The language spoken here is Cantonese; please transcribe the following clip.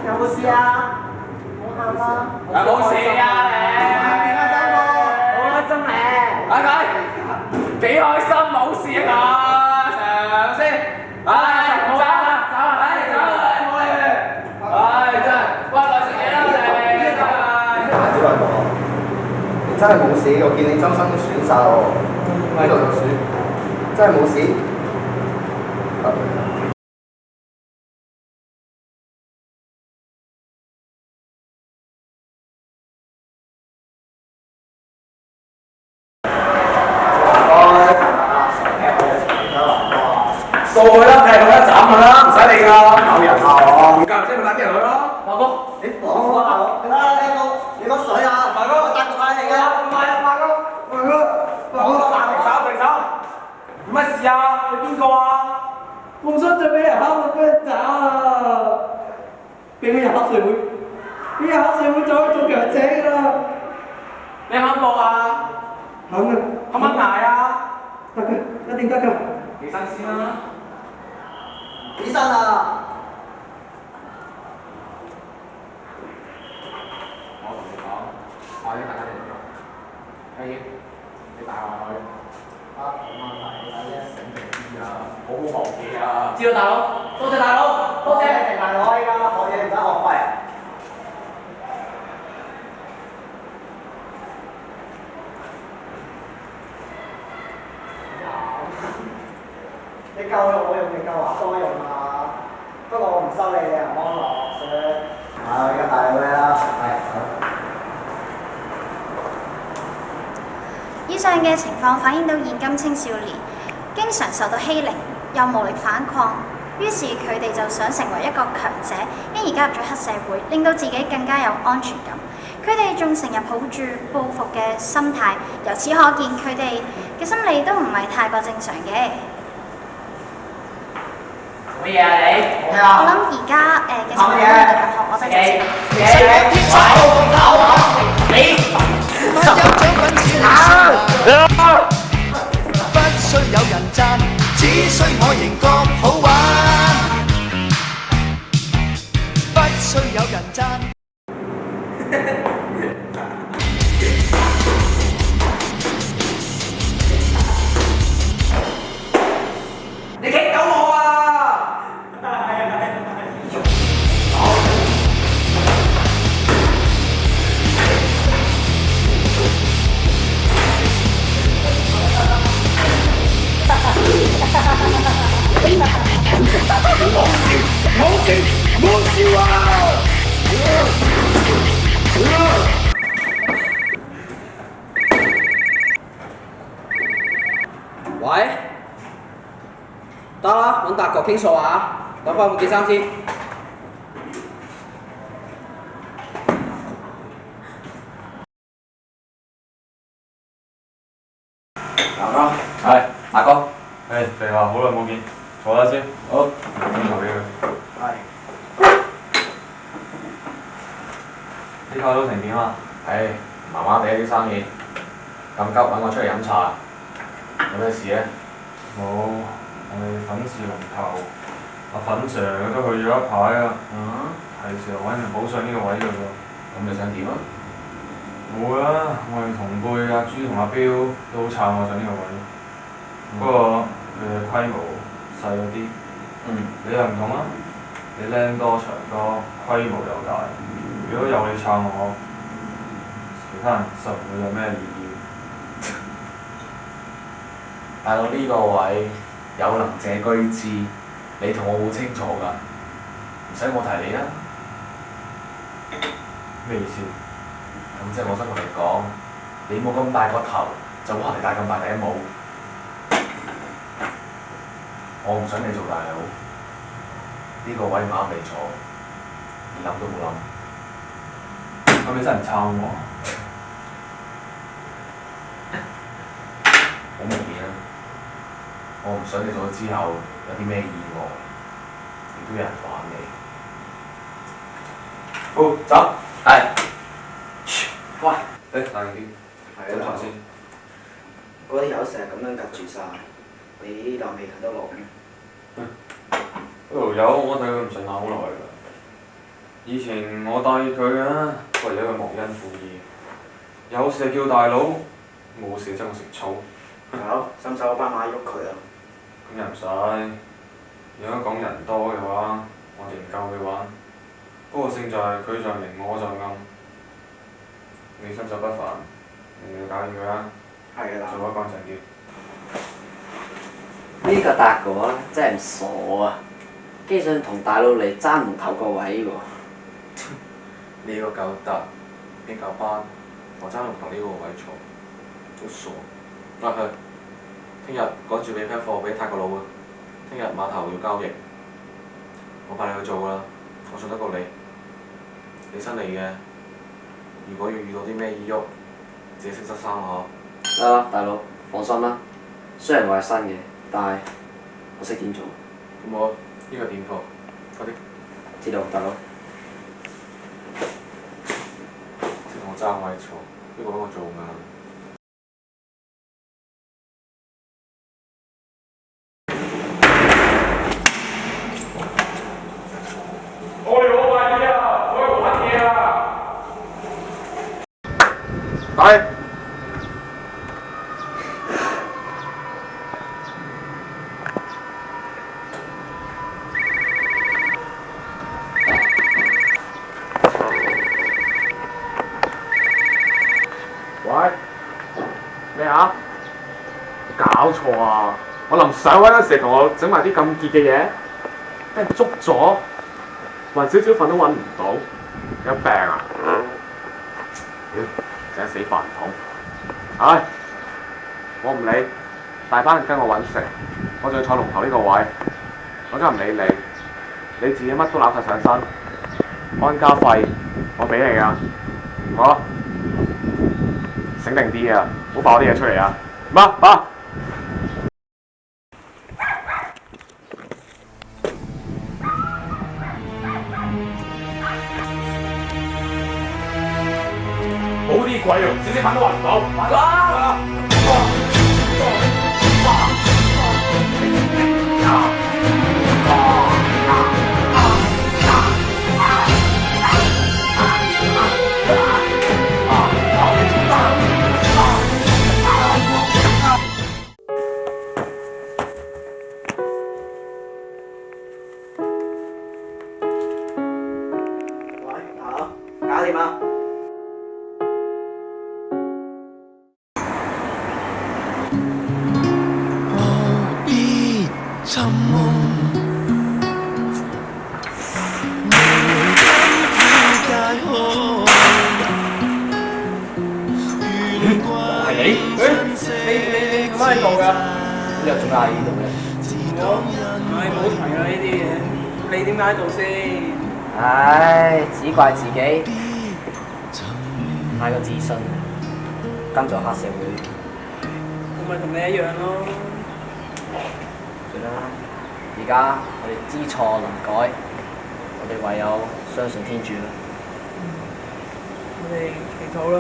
有冇事啊？冇喊啦。有冇事啊你？開心喎，好開心咧。係咪？幾開心冇事啊講，先。唉，走啦，走啦，唉，走啦，冇理佢。唉，真係，喂，來食嘢啦我哋。小兩個，你真係冇事，我見你周身都損晒喎，喺度就損，真係冇事。掃佢啦，踢佢啦，斬佢啦，唔使理㗎。有人啊我，唔夠即係咪打啲人去咯？大哥，你放我大佬，你個水啊，大哥，我帶個牌嚟㗎。唔係啊，大哥，停手，乜事啊？你邊個啊？我唔想再俾人蝦我，俾人打啊！俾佢入黑社會，俾入黑社會就可以做強者㗎啦。你肯報啊？肯啊！肯唔肯捱啊？得嘅，一定得㗎。起身先啦。起身啊！我同你講，我已經大家嚟咗。阿英，你帶我去。啊，冇問題，大姐。醒定啲啊，好好學嘢啊。知道大佬，多謝大佬，多謝。大佬，依家學嘢唔使學費啊！你夠用我用定夠華多用啊？不過我唔收你嘅安樂先。我而家帶你去啦。以上嘅情況反映到現今青少年經常受到欺凌，又無力反抗，於是佢哋就想成為一個強者，因而加入咗黑社會，令到自己更加有安全感。佢哋仲成日抱住報復嘅心態，由此可見佢哋嘅心理都唔係太過正常嘅。乜嘢啊你？我諗而家嘅情況都係咁學，我覺得就知不需有人讚，只需我仍覺好玩。不需有人讚。你棘到我啊！冇笑啊！喂，得啦，揾達哥傾數啊，等翻換件衫先。大哥，係大哥。誒，肥華，好耐冇見，坐下先。好。邊度俾佢？係。呢排都成點啊？唉，麻麻地啲生意，咁急揾我出嚟飲茶，有咩事咧？冇，我哋粉絲龍頭阿粉 Sir 佢都去咗一排啦。係時候揾人補上呢個位嘞喎。咁你想點啊？冇啦，我哋同輩阿朱同阿彪都好撐我上呢個位。不過佢嘅規模細咗啲。你又唔同啊？你靚多長多，規模又大。如果有你撐我，其他人實唔會有咩意見。大佬呢個位有能者居之，你同我好清楚㗎，唔使我提你啦。咩意思？咁即係我想同你講，你冇咁大個頭，就可能你戴咁大頂帽。我唔想你做大佬，呢個位唔啱你坐，你諗都冇諗。咁你真係唔撐我？好明顯啊！我唔想你做咗之後有啲咩意外，亦都有人反你。好，走。係。喂，冷靜啲。係啊，先。嗰啲友成日咁樣隔住晒，你呢啖氣睇得落咩？嗰條友我睇佢唔順眼好耐㗎。以前我帶佢嘅，為咗佢忘恩負義，有事叫大佬，冇事爭我食草。大佬，使唔使我班馬喐佢啊？咁又唔使，如果講人多嘅話，我哋唔夠佢玩。不過勝在佢在明，我在暗。你身手不凡，你搞掂佢啦。係嘅，大做得乾淨啲。呢個達哥真係唔傻啊！基信同大佬嚟爭唔頭個位喎。呢個夠得，邊夠班？我爭唔同呢個位坐，好傻。去，聽日趕住俾批貨俾泰國佬啊！聽日碼頭要交易，我派你去做㗎啦，我信得過你。你新嚟嘅，如果要遇到啲咩意鬱，自己識得生嗬。得啦，大佬，放心啦。雖然我係新嘅，但係我識點做。咁好，呢個點貨，快啲。知道，大佬。識同我爭位坐，呢個幫我做㗎。係。喂？咩啊？搞錯啊！我臨上位嗰陣時同我整埋啲咁結嘅嘢，俾人捉咗，暈少少瞓都揾唔到，有病啊！整死飯桶！唉，我唔理，大班人跟我揾食，我仲要坐龍頭呢個位，我真係唔理你，你自己乜都攬晒上身，安家費我俾你㗎，好，醒定啲啊，唔好爆啲嘢出嚟啊！媽。冇啲鬼用，少少飯都還唔到。喂，大佬，搞掂啦！尋夢，係你？你做乜喺度㗎？你又仲喺呢度嘅？冇提啦呢啲嘢，你點解喺度先？唉，只怪自己太過自信，跟咗黑社會。我咪同你一樣咯。算啦，而家我哋知錯能改，我哋唯有相信天主啦。我哋祈禱啦。